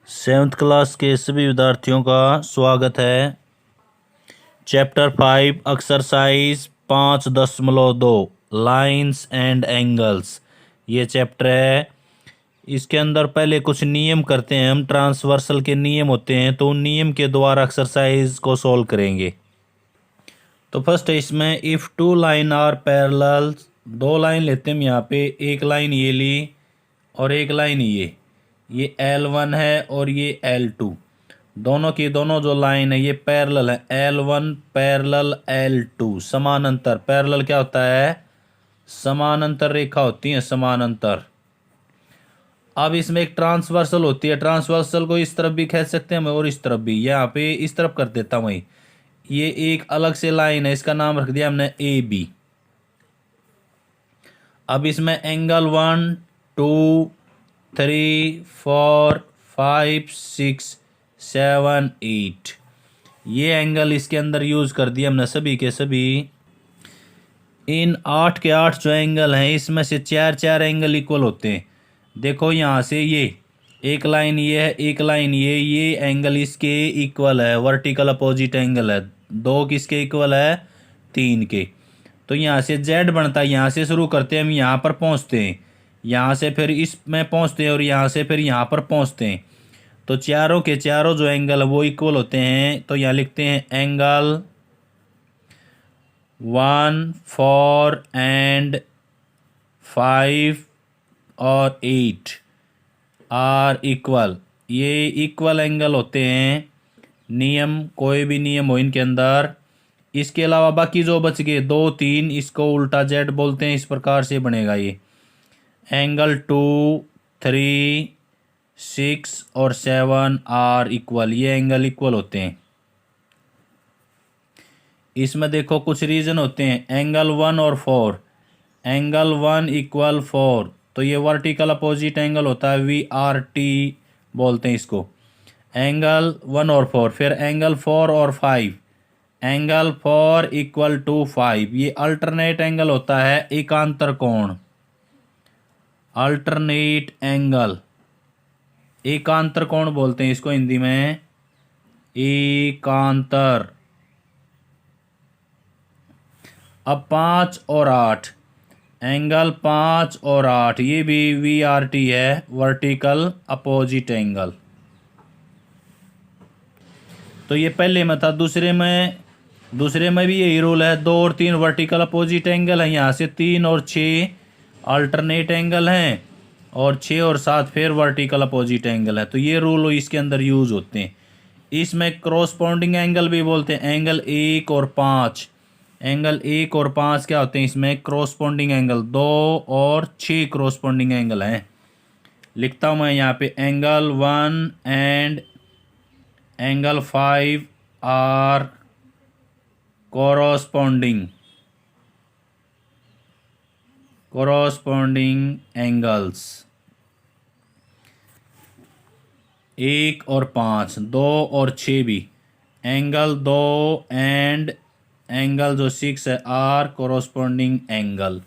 Seventh class के सभी विद्यार्थियों का स्वागत है। Chapter 5 exercise 5.2 lines and angles ये चैप्टर है। इसके अंदर पहले कुछ नियम करते हैं हम। ट्रांसवर्सल के नियम होते हैं तो उन नियम के द्वारा एक्सरसाइज को सॉल्व करेंगे। तो फर्स्ट है इसमें if two line are parallel, दो लाइन लेते हैं हम यहाँ पे। एक लाइन ये ली और एक लाइन ये L1 है और ये L2। दोनों की दोनों जो लाइन है ये पैरेलल है। L1 पैरेलल L2 समानांतर। पैरेलल क्या होता है? समानांतर रेखा होती है, समानांतर। अब इसमें एक ट्रांसवर्सल होती है। ट्रांसवर्सल को इस तरफ भी खींच सकते हैं हम और इस तरफ भी। यहाँ पे इस तरफ कर देता हूँ। ये एक अलग से लाइन है, इसका नाम रख दिया हमने AB। अब इसमें एंगल 1 2 3 4 5 6 7 8 ये एंगल इसके अंदर यूज कर दिए हमने सभी के सभी। इन 8 के 8 जो एंगल हैं इसमें से चार एंगल इक्वल होते हैं। देखो यहाँ से ये एक लाइन ये है, एक लाइन ये एंगल इसके इक्वल है, वर्टिकल अपोजिट एंगल है। दो किसके इक्वल है? 3 के। तो यहाँ से Z बनता है। यहाँ से शुरू करते हैं हम, यहाँ पर पहुँचते हैं, यहाँ से फिर इसमें पहुँचते हैं और यहाँ से फिर यहाँ पर पहुँचते हैं। तो चारों के चारों जो एंगल है वो इक्वल होते हैं। तो यहाँ लिखते हैं एंगल 1 4 एंड 5 और 8 आर इक्वल। ये इक्वल एंगल होते हैं। नियम, कोई भी नियम हो इनके अंदर। इसके अलावा बाकी जो बच गए 2 3 इसको उल्टा Z बोलते हैं। इस प्रकार से बनेगा ये एंगल 2 3 6 और 7 आर इक्वल। ये एंगल इक्वल होते हैं। इसमें देखो कुछ रीजन होते हैं। एंगल 1 और 4, एंगल 1 इक्वल 4 तो ये वर्टिकल अपोजिट एंगल होता है, VRT बोलते हैं इसको। एंगल 1 और 4, फिर एंगल 4 और 5, एंगल 4 इक्वल टू 5 ये अल्टरनेट एंगल होता है, एकांतर कोण। अल्टरनेट एंगल, एकांतर कोण बोलते हैं इसको हिंदी में, एकांतर। अब 5 और 8, एंगल 5 और 8 ये भी VRT है, वर्टिकल अपोजिट एंगल। तो ये पहले में था। दूसरे में भी यही रूल है। 2 और 3 वर्टिकल अपोजिट एंगल है, यहाँ से 3 और 6 अल्टरनेट एंगल हैं और 6 और 7 फिर वर्टिकल अपोजिट एंगल है। तो ये रूल इसके अंदर यूज होते हैं। इसमें क्रॉसपोंडिंग एंगल भी बोलते हैं। एंगल 1 और 5, एंगल 1 और 5 क्या होते हैं इसमें? Corresponding angle. 2 और 6 क्रॉसपोंडिंग एंगल हैं। लिखता हूँ मैं यहाँ पे angle 1 and angle 5 are corresponding angles. 1 और 5, 2 और 6 भी। एंगल 2 एंड एंगल जो 6 है आर कोरोस्पोंडिंग एंगल।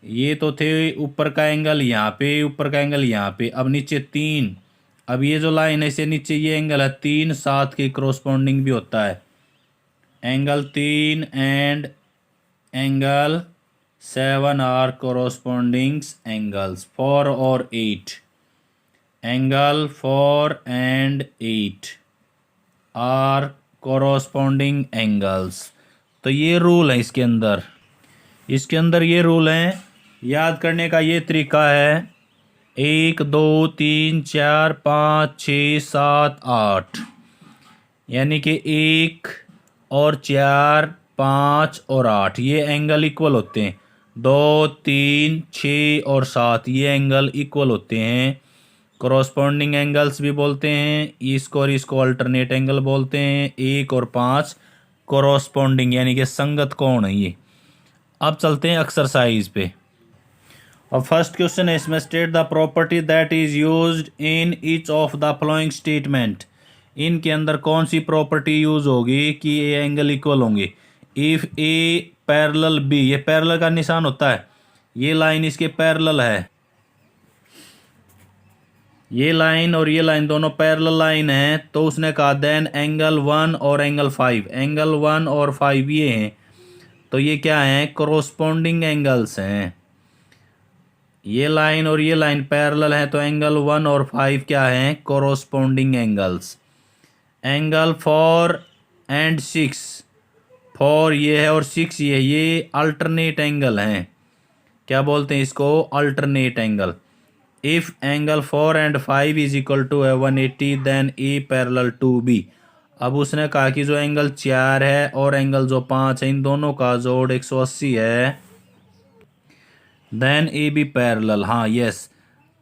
ये तो थे ऊपर का एंगल यहाँ पे, ऊपर का एंगल यहाँ पे। अब नीचे 3, अब ये जो लाइन है इसे नीचे ये एंगल है 3 7 के कोरोस्पोंडिंग भी होता है। Angle 3 and angle 7 are corresponding angles. 4 और 8, angle 4 and 8 are corresponding angles. तो ये रूल है इसके अंदर ये रूल है। याद करने का ये तरीका है 1 2 3 4 5 6 7 8, यानी कि 1 और 4 5 और 8 ये एंगल इक्वल होते हैं। 2 3 6 और 7 ये एंगल इक्वल होते हैं। कोरोस्पोंडिंग एंगल्स भी बोलते हैं इसको, और इसको अल्टरनेट एंगल बोलते हैं। 1 और 5 कोरोस्पोंडिंग यानी कि संगत कोण है ये। अब चलते हैं एक्सरसाइज पे। और फर्स्ट क्वेश्चन है इसमें, state the property that is used in each of the following statement. इनके अंदर कौन सी प्रॉपर्टी यूज होगी कि ये एंगल इक्वल होंगे? इफ ए पैरेलल बी, ये पैरेलल का निशान होता है, ये लाइन इसके पैरेलल है। ये लाइन और ये लाइन दोनों पैरेलल लाइन है, तो उसने कहा देन एंगल 1 और एंगल 5, एंगल 1 और 5 ये हैं, तो ये क्या हैं, कोरोस्पोंडिंग एंगल्स हैं। ये लाइन और ये लाइन पैरेलल है, तो एंगल 1 और 5 क्या हैं, कोरोस्पोंडिंग एंगल्स। एंगल 4 एंड 6, 4 ये है और 6 ये है, ये अल्टरनेट एंगल हैं। क्या बोलते हैं इसको, alternate angle. If angle 4 and 5 is equal to 180 then A parallel to B. अब उसने कहा कि जो एंगल 4 है और एंगल जो 5 है, इन दोनों का जोड़ 180 है, देन ए बी पैरेलल। हाँ यस,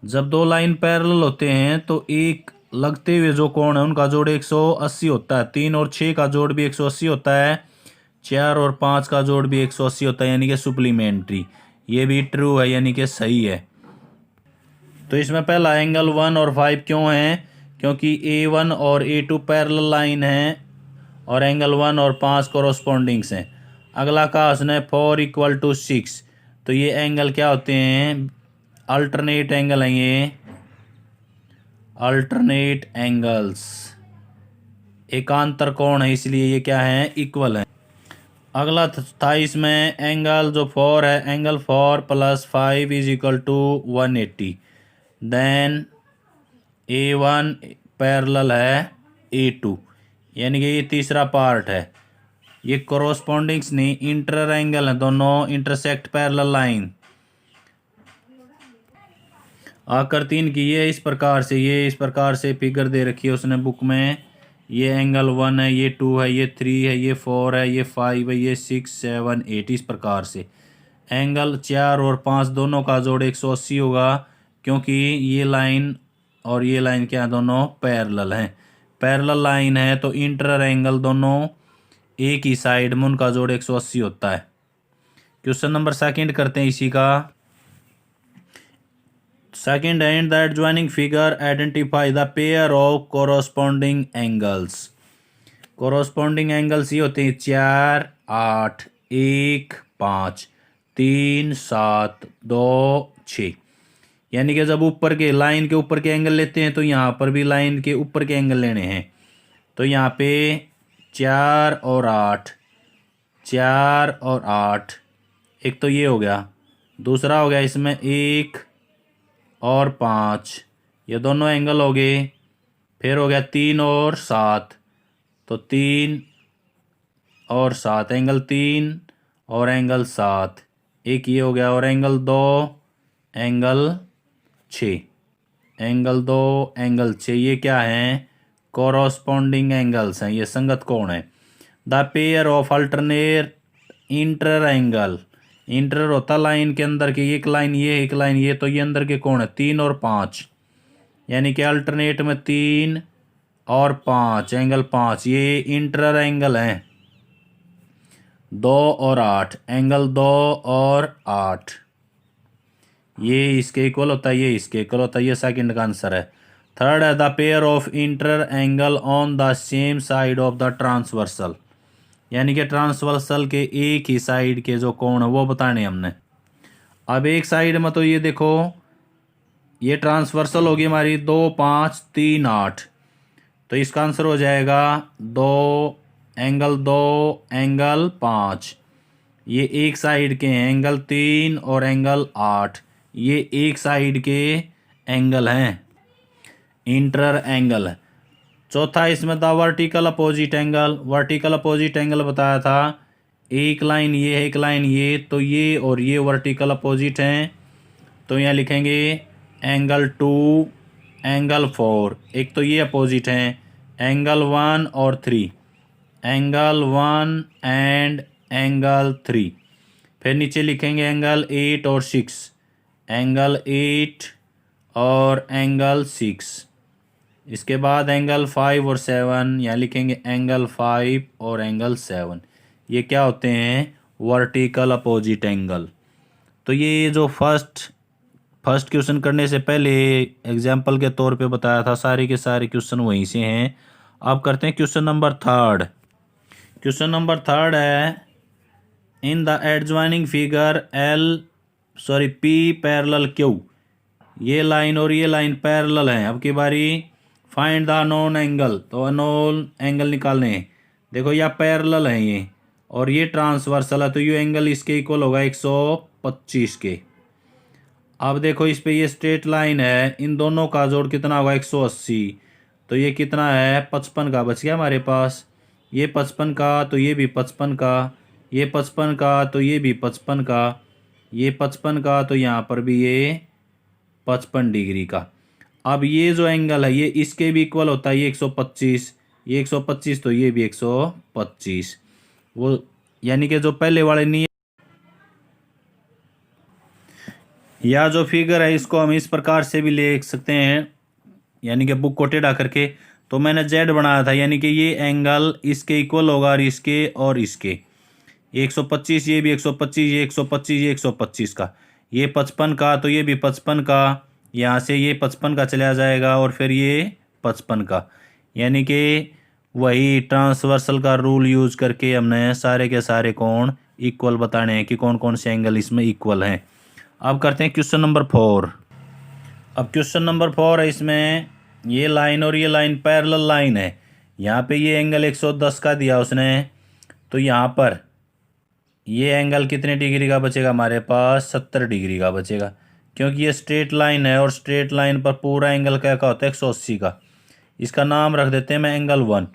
जब दो लाइन पैरेलल होते हैं तो एक लगते हुए जो कोण है उनका जोड़ 180 होता है। 3 और 6 का जोड़ भी 180 होता है, 4 और 5 का जोड़ भी 180 होता है, यानी कि सुप्लीमेंट्री। ये भी ट्रू है, यानी कि सही है। तो इसमें पहला एंगल 1 और 5 क्यों है, क्योंकि A1 और A2 पैरेलल लाइन है और एंगल 1 और 5 कोरोस्पोंडिंग्स हैं। अगला कहा उसने 4 इक्वल टू 6, तो ये एंगल क्या होते हैं, अल्टरनेट एंगल हैं, ये अल्टरनेट एंगल्स, एकांतर कोण है, इसलिए ये क्या है, इक्वल है। अगला था इसमें एंगल जो 4 है, angle 4 plus 5 is equal to 180, then A1 parallel है A2, यानी कि ये तीसरा पार्ट है। ये कोरोस्पोंडिंग्स नहीं, इंटर एंगल है, दोनों इंटरसेक्ट पैरेलल लाइन। आकृति की ये इस प्रकार से, ये इस प्रकार से फिगर दे रखी है उसने बुक में। ये एंगल 1 है, ये 2 है, ये 3 है, ये 4 है, ये 5 है, ये 6 7 8, इस प्रकार से। एंगल 4 और 5 दोनों का जोड़ 180 होगा, क्योंकि ये लाइन और ये लाइन क्या, दोनों पैरेलल हैं। पैरेलल लाइन है तो इंटर एंगल दोनों एक ही साइड में, उनका जोड़ 180 होता है। क्वेश्चन नंबर सेकंड करते हैं इसी का। Second and the adjoining figure identify the pair of corresponding angles. Corresponding angles ये होते हैं 4 8 1 5 3 7 2 6, यानी कि जब ऊपर के लाइन के ऊपर के एंगल लेते हैं तो यहाँ पर भी लाइन के ऊपर के एंगल लेने हैं। तो यहाँ पे 4 और 8, 4 और 8, एक तो ये हो गया, दूसरा हो गया इसमें 1 और 5, ये दोनों एंगल हो गए। फिर हो गया 3 और 7, तो 3 और 7 एंगल 3 और एंगल 7, एक ये हो गया, और एंगल 2 एंगल 6, एंगल 2 एंगल 6, ये क्या हैं, कोरोस्पोंडिंग एंगल्स हैं, ये संगत कोण है। The pair of alternate inter angle, inter होता लाइन के अंदर की, एक लाइन ये एक लाइन ये, तो ये अंदर के कोण है 3 और 5, यानी कि अल्टरनेट में 3 और 5 एंगल 5, ये इंटर एंगल हैं। 2 और 8 एंगल 2 और 8, ये इसके इक्वल होता है, ये इसके इक्वल होता है, ये सेकंड का आंसर है। थर्ड है the pair of inter angle on the same side of the transversal, यानी कि ट्रांसवर्सल के एक ही साइड के जो कोण है वो बताने हमने। अब एक साइड में तो ये देखो, ये ट्रांसवर्सल होगी हमारी 2 5 3 8, तो इसका आंसर हो जाएगा 2 एंगल 5, ये एक साइड के हैं, एंगल 3 और एंगल 8, ये एक साइड के एंगल हैं, इंटर एंगल है। चौथा इसमें the vertical opposite angle, vertical opposite angle बताया था, एक लाइन ये है एक लाइन ये, तो ये और ये वर्टिकल अपोजिट हैं, तो यहाँ लिखेंगे एंगल 2 एंगल 4, एक तो ये अपोजिट हैं, एंगल 1 और 3, एंगल 1 एंड एंगल 3। फिर नीचे लिखेंगे एंगल 8 और 6, एंगल 8 और एंगल 6। इसके बाद एंगल 5 और 7, यहाँ लिखेंगे एंगल 5 और एंगल 7, ये क्या होते हैं, वर्टिकल अपोजिट एंगल। तो ये जो फर्स्ट क्वेश्चन करने से पहले एग्जाम्पल के तौर पे बताया था, सारे के सारे क्वेश्चन वहीं से हैं। अब करते हैं question number third. Question number third है in the adjoining figure P parallel Q, ये लाइन और ये लाइन पैरेलल हैं। अब की बारी फाइंड द अननोन एंगल, तो अननोन एंगल निकालने हैं। देखो यह पैरेलल है ये, और ये ट्रांसवर्सल है, तो ये एंगल इसके इक्वल होगा 125 के। अब देखो इस पे ये स्ट्रेट लाइन है, इन दोनों का जोड़ कितना होगा 180, तो ये कितना है 55 का बच गया हमारे पास। ये 55 का तो ये भी 55 का, ये 55 का तो ये भी 55 का, ये 55 का तो यहाँ पर भी ये 55 डिग्री का। अब ये जो एंगल है ये इसके भी इक्वल होता है, ये 125, ये 125 तो ये भी 125। वो यानी कि जो पहले वाले नहीं, या जो फिगर है इसको हम इस प्रकार से भी लिख सकते हैं, यानी कि बुक को टेढ़ा करके। तो मैंने जेड बनाया था, यानी कि ये एंगल इसके इक्वल होगा और इसके 125, ये भी 125, ये 125, ये 125 का, ये 55 का तो ये भी 55 का, यहाँ से ये 55 का चला जाएगा और फिर ये 55 का। यानी कि वही ट्रांसवर्सल का रूल यूज करके हमने सारे के सारे कोण इक्वल बताने हैं कि कौन कौन से एंगल इसमें इक्वल हैं। अब करते हैं क्वेश्चन नंबर 4। अब क्वेश्चन नंबर 4 है, इसमें ये लाइन और ये लाइन पैरेलल लाइन है। यहाँ पे ये एंगल 110 का दिया उसने, तो यहाँ पर ये एंगल कितने डिग्री का बचेगा हमारे पास 70 डिग्री का बचेगा, क्योंकि ये स्ट्रेट लाइन है और स्ट्रेट लाइन पर पूरा एंगल क्या का होता है 180 का। इसका नाम रख देते हैं मैं एंगल 1।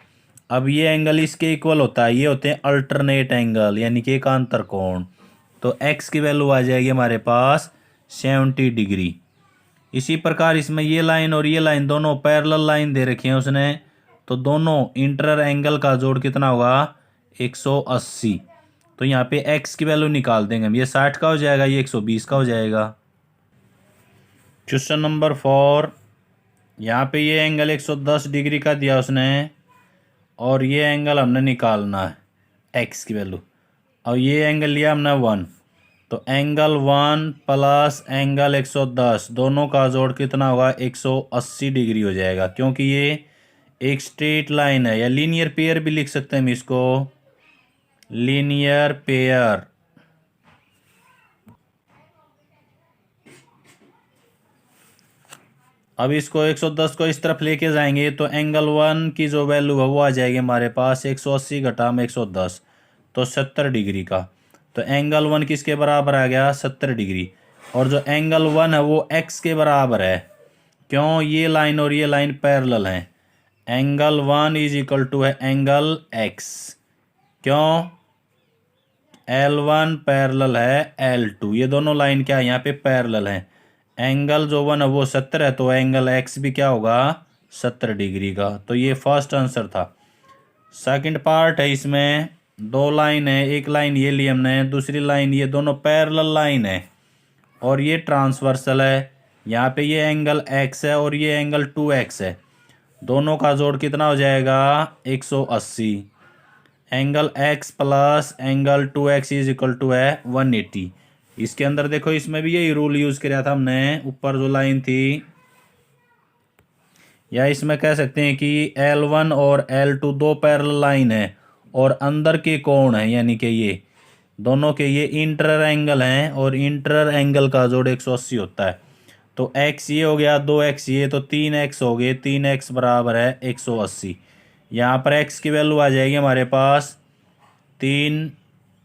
अब ये एंगल इसके इक्वल होता है, ये होते हैं अल्टरनेट एंगल, यानी कि एकांतर कोण। तो x की वैल्यू आ जाएगी हमारे पास 70 डिग्री। इसी प्रकार इसमें ये लाइन और ये लाइन दोनों पैरेलल लाइन दे रखी है उसने, तो दोनों इंटर एंगल का जोड़ कितना होगा 180। तो यहाँ पे x की वैल्यू निकाल देंगे हम, ये 60 का हो जाएगा, ये 120 का हो जाएगा। क्वेश्चन नंबर 4, यहाँ पे ये एंगल 110 डिग्री का दिया उसने, और ये एंगल हमने निकालना है x की वैल्यू। और ये एंगल लिया हमने 1, तो एंगल 1 प्लस एंगल 110 दोनों का जोड़ कितना होगा 180 डिग्री हो जाएगा, क्योंकि ये एक स्ट्रेट लाइन है, या लीनियर पेयर भी लिख सकते हैं हम इसको, लीनियर पेयर। अब इसको 110 को इस तरफ लेके जाएंगे तो एंगल 1 की जो वैल्यू है वो आ जाएगी हमारे पास 180 घटा में 110, तो 70 डिग्री का। तो एंगल 1 किसके बराबर आ गया 70 डिग्री। और जो एंगल 1 है वो x के बराबर है, क्यों ये लाइन और ये लाइन पैरेलल हैं। एंगल 1 इज इक्वल टू है एंगल x, क्यों L1 पैरेलल है L2, ये दोनों लाइन क्या है यहाँ पे पैरेलल हैं। एंगल जो 1 है वो 70 है, तो एंगल x भी क्या होगा 70 डिग्री का। तो ये फर्स्ट आंसर था। सेकंड पार्ट है, इसमें दो लाइन है, एक लाइन ये ली हमने, दूसरी लाइन ये, दोनों पैरेलल लाइन है और ये ट्रांसवर्सल है। यहाँ पे ये एंगल x है और ये एंगल 2x है, दोनों का जोड़ कितना हो जाएगा 180। Angle x plus angle 2x is equal to है 180। इसके अंदर देखो इसमें भी यही रूल यूज किया था हमने, ऊपर जो लाइन थी, या इसमें कह सकते हैं कि L1 और L2 दो पैरेलल लाइन है और अंदर के कोण है, यानी कि ये दोनों के ये इंटर एंगल हैं और इंटर एंगल का जोड़ 180 होता है। तो x ये हो गया 2x ये, तो 3x हो गए, 3x बराबर है 180। यहाँ पर x की वैल्यू आ जाएगी हमारे पास 3,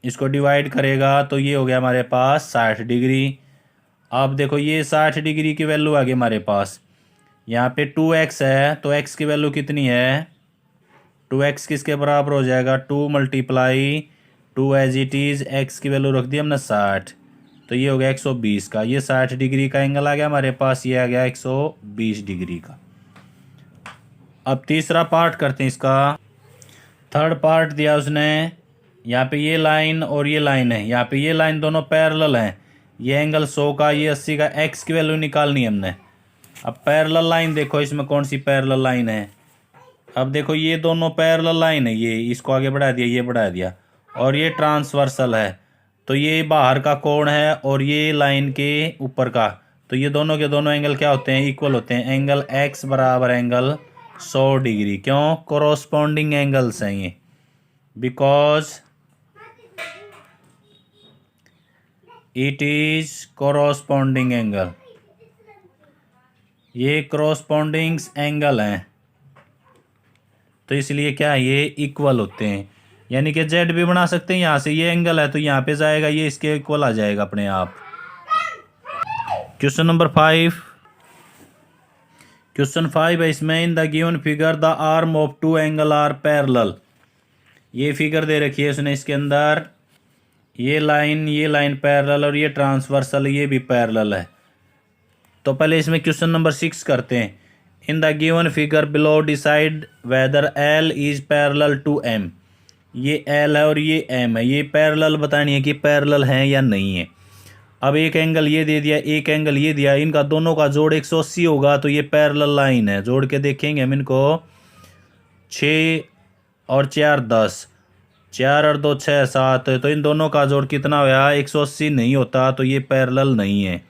इसको डिवाइड करेगा तो ये हो गया हमारे पास 60 डिग्री। अब देखो ये 60 डिग्री की वैल्यू आ गई हमारे पास। यहाँ पे 2x है, तो x की वैल्यू कितनी है 2x किसके बराबर हो जाएगा 2 multiply 2 as it is, x की वैल्यू रख दी हमने 60, तो ये हो गया 120 का। ये 60 डिग्री का एंगल आ गया हमारे पास, ये आ गया 120 डिग्री का। अब तीसरा पार्ट करते हैं इसका। थर्ड पार्ट दिया उसने, यहाँ पे ये लाइन और ये लाइन है, यहाँ पे ये लाइन दोनों पैरेलल हैं, ये एंगल 100 का, ये 80 का, x की वैल्यू निकालनी है हमने। अब पैरेलल लाइन देखो इसमें कौन सी पैरेलल लाइन है। अब देखो ये दोनों पैरेलल लाइन है, ये इसको आगे बढ़ा दिया, ये बढ़ा दिया, और ये ट्रांसवर्सल है, तो ये बाहर का कोण है और ये लाइन के ऊपर का, तो ये दोनों के दोनों एंगल क्या होते हैं इक्वल होते हैं। एंगल x बराबर एंगल 100 डिग्री, क्यों कोरोस्पोंडिंग एंगल्स हैं ये, because it is corresponding angle. ये क्रॉसपोंडिंग एंगल हैं, तो इसलिए क्या है, ये इक्वल होते हैं। यानी कि जेड भी बना सकते हैं यहाँ से, ये एंगल है तो यहाँ पे जाएगा, ये इसके इक्वल आ जाएगा अपने आप। Question number 5। क्वेश्चन 5 है इसमें, in the given figure the arm of two angle are parallel. ये फिगर दे रखी है उसने, इसके अंदर ये लाइन पैरेलल और ये ट्रांसवर्सल, ये भी पैरेलल है। तो पहले इसमें क्वेश्चन नंबर 6 करते हैं। In the given figure below decide whether l is parallel to m. ये एल है और ये एम है, ये पैरेलल बतानी है कि पैरेलल हैं या नहीं है। अब एक एंगल ये दे दिया, एक एंगल ये दिया, इनका दोनों का जोड़ 180 होगा, तो ये पैरेलल लाइन है। जोड़ के देखेंगे हम इनको, 6 और 4 10, 4 और 2 6 7, तो इन दोनों का जोड़ कितना होया, 180 नहीं होता, तो ये पैरेलल नहीं है।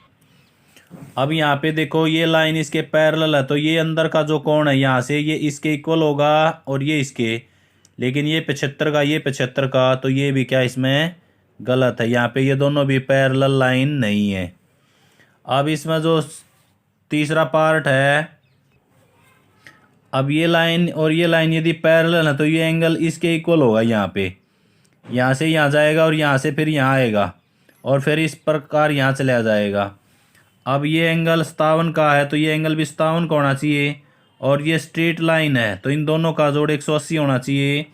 अब यहाँ पे देखो, ये लाइन इसके पैरेलल है, तो ये अंदर का जो कोण है यहाँ से, ये इसके इक्वल होगा और ये इसके, लेकिन ये 75 का, ये 75 का, तो ये भी क्या इसमें गलत है। यहाँ पे ये दोनों भी पैरेलल लाइन नहीं है। अब इसमें जो तीसरा पार्ट है, अब ये लाइन और ये लाइन यदि पैरेलल है तो ये एंगल इसके इक्वल होगा। यहाँ पे यहाँ से यहाँ जाएगा और यहाँ से फिर यहाँ आएगा और फिर इस प्रकार यहाँ चला जाएगा। अब ये एंगल 57 का है, तो ये एंगल भी 57 का होना चाहिए, और ये स्ट्रेट लाइन है, तो इन दोनों का जोड़ 180 होना चाहिए।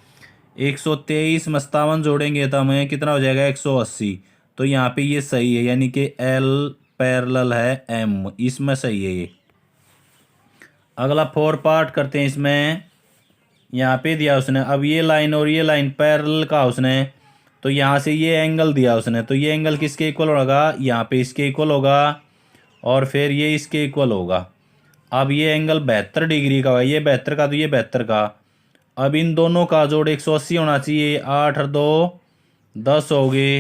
123 में 57 जोड़ेंगे तो हमें कितना हो जाएगा, 180। तो यहाँ पे ये सही है, यानी कि एल पैरेलल है एम, इसमें सही है ये। अगला 4 पार्ट करते हैं इसमें। यहाँ पे दिया उसने, अब ये लाइन और ये लाइन पैरेलल का उसने, तो यहाँ से ये एंगल दिया उसने, तो ये एंगल किसके इक्वल होगा, यहाँ पे इसके इक्वल होगा और फिर ये इसके इक्वल होगा। अब ये एंगल 72 डिग्री का है, ये 72 का, तो ये 72 का। अब इन दोनों का जोड़ 180 होना चाहिए। 8 और 2 10 हो गए,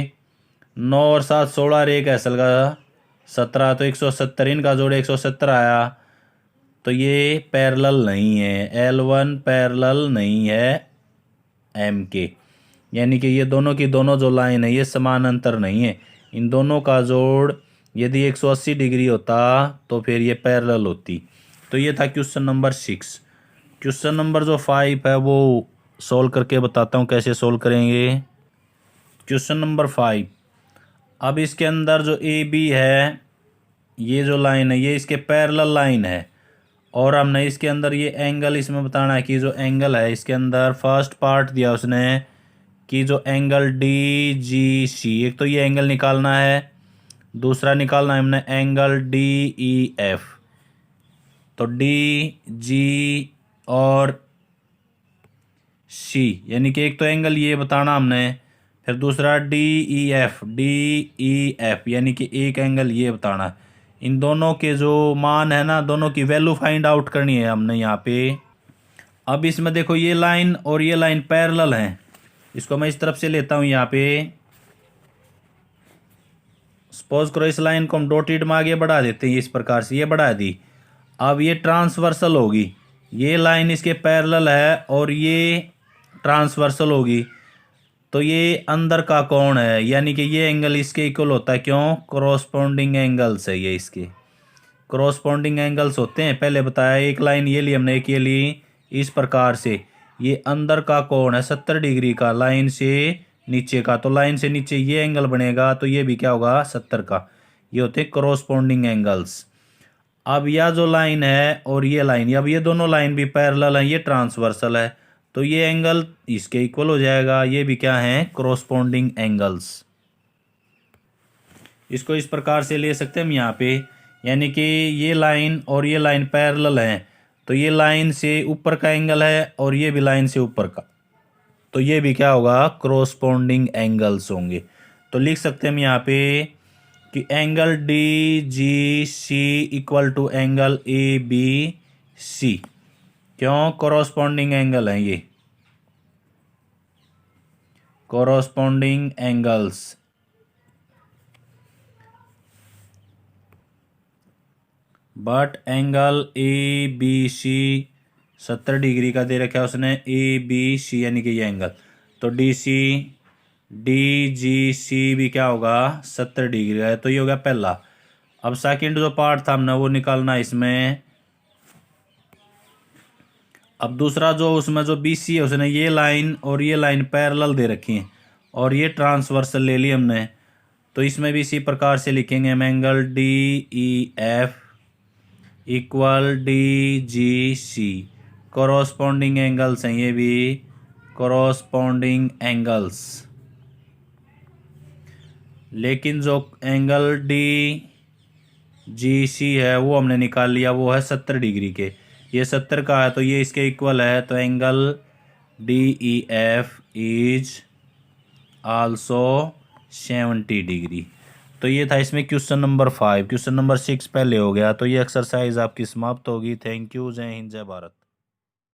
9 और 7 16 और 1 ऐसल का 17, तो 170, इनका जोड़ 170 आया। तो ये पैरेलल नहीं है, L1 पैरेलल नहीं है M के, यानी कि ये दोनों की दोनों जो लाइन है ये समानांतर नहीं है। इन दोनों का जोड़ यदि 180 डिग्री होता तो फिर ये पैरेलल होती। तो ये था क्वेश्चन नंबर 6। क्वेश्चन नंबर जो 5 है वो सोल्व करके बताता हूँ कैसे सोल्व करेंगे। क्वेश्चन नंबर 5, अब इसके अंदर जो ए बी है, ये जो लाइन है ये इसके पैरेलल लाइन है, और हमने इसके अंदर ये एंगल इसमें बताना है कि जो एंगल है इसके अंदर फर्स्ट पार्ट दिया उसने कि जो एंगल डी जी सी, एक तो ये एंगल निकालना है, दूसरा निकालना है हमने एंगल डी ई एफ। तो डी जी और सी, यानी कि एक तो एंगल ये बताना हमने, फिर दूसरा डी ई एफ, यानी कि एक एंगल ये बताना। इन दोनों के जो मान है ना, दोनों की वैल्यू फाइंड आउट करनी है हमने यहाँ पे। अब इसमें देखो ये लाइन और ये लाइन पैरेलल हैं, इसको मैं इस तरफ से लेता हूँ यहाँ पे। सपोज करो इस लाइन को हम डॉटेड में आगे बढ़ा देते हैं, इस प्रकार से ये बढ़ा दी। अब ये ट्रांसवर्सल होगी, ये लाइन इसके पैरेलल है और ये ट्रांसवर्सल होगी, तो ये अंदर का कोण है, यानी कि ये एंगल इसके इक्वल होता है। क्यों, क्रॉसपोंडिंग एंगल्स है ये, इसके क्रॉसपोंडिंग एंगल्स होते हैं। पहले बताया, एक लाइन ये ली हमने, एक ये ली, इस प्रकार से ये अंदर का कोण है 70 डिग्री का लाइन से नीचे का, तो लाइन से नीचे ये एंगल बनेगा, तो ये भी क्या होगा 70 का। ये होते हैं क्रॉसपोंडिंग एंगल्स। अब यह जो लाइन है और ये लाइन, अब ये दोनों लाइन भी पैरेलल है, ये ट्रांसवर्सल है, तो ये एंगल इसके इक्वल हो जाएगा। ये भी क्या है, क्रॉसपोंडिंग एंगल्स। इसको इस प्रकार से ले सकते हैं हम यहाँ पे, यानी कि ये लाइन और ये लाइन पैरेलल हैं, तो ये लाइन से ऊपर का एंगल है और ये भी लाइन से ऊपर का, तो ये भी क्या होगा, क्रॉसपोंडिंग एंगल्स होंगे। तो लिख सकते हैं हम यहाँ पे कि angle D G C equal to angle A B C. क्यों, कॉरस्पॉन्डिंग एंगल है ये, corresponding angles. But angle A B C 70 degree का दे रखा है उसने, ए बी सी यानी कि ये एंगल, तो डी सी डी जी सी भी क्या होगा 70 डिग्री है, तो ये हो गया पहला। अब सेकंड जो पार्ट था हमने वो निकालना है इसमें, अब दूसरा जो उसमें जो BC है उसने ये लाइन और ये लाइन पैरेलल दे रखी है और ये ट्रांसवर्सल ले ली हमने, तो इसमें भी इसी प्रकार से लिखेंगे हम angle DEF equal DGC। Corresponding angles हैं ये भी, कॉरोस्पॉन्डिंग एंगल्स। लेकिन जो एंगल DGC है वो हमने निकाल लिया, वो है 70 डिग्री के, ये 70 का है तो ये इसके इक्वल है, तो angle DEF is also 70 degree. तो ये था इसमें क्वेश्चन नंबर 5। क्वेश्चन नंबर 6 पहले हो गया, तो ये एक्सरसाइज आपकी समाप्त होगी। Thank you. जय हिंद, जय भारत।